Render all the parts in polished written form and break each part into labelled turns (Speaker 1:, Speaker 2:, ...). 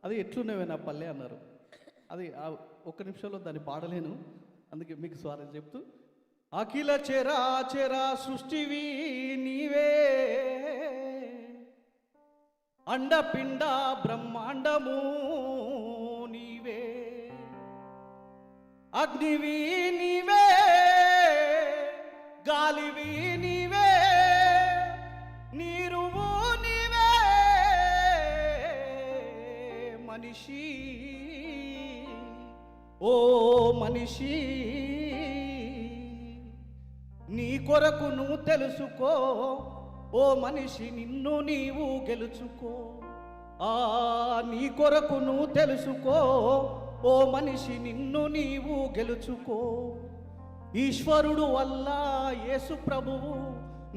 Speaker 1: అది ఎట్లున్నవే నా పల్లె అన్నారు. అది ఒక్క నిమిషంలో దాన్ని పాడలేను, అందుకే మీకు స్వాగతం చెప్తూ, అఖిల చరాచర సృష్టివి నీవే, అండపిండ బ్రహ్మాండము నీవే, అగ్నివి నీవే, గాలివి నీవే, నీరువు నీవే, మనిషి ఓ మనిషి నీ కొరకు నువ్వు తెలుసుకో, ఓ మనిషి నిన్ను నీవు గెలుచుకో. నీ కొరకు నువ్వు తెలుసుకో, ఓ మనిషి నిన్ను నీవు గెలుచుకో. ఈశ్వరుడు వల్ల యేసు ప్రభువు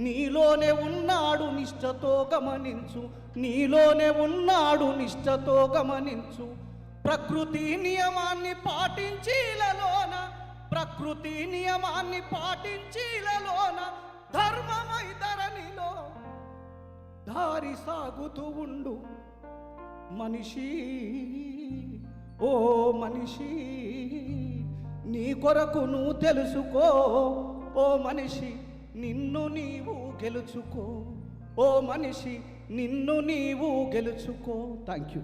Speaker 1: నీలోనే ఉన్నాడు, నిష్ఠతో గమనించు, నీలోనే ఉన్నాడు, నిష్ఠతో గమనించు. ప్రకృతి నియమాన్ని పాటించిలలోన, ప్రకృతి నియమాన్ని పాటించిలలోన, ధర్మమై ధరణిలో దారి సాగుతూ ఉండు మనిషి, ఓ మనిషి నీ కొరకు నువ్వు తెలుసుకో, ఓ మనిషి నిన్ను నీవు గెలుచుకో, ఓ మనిషి నిన్ను నీవు గెలుచుకో. Thank you.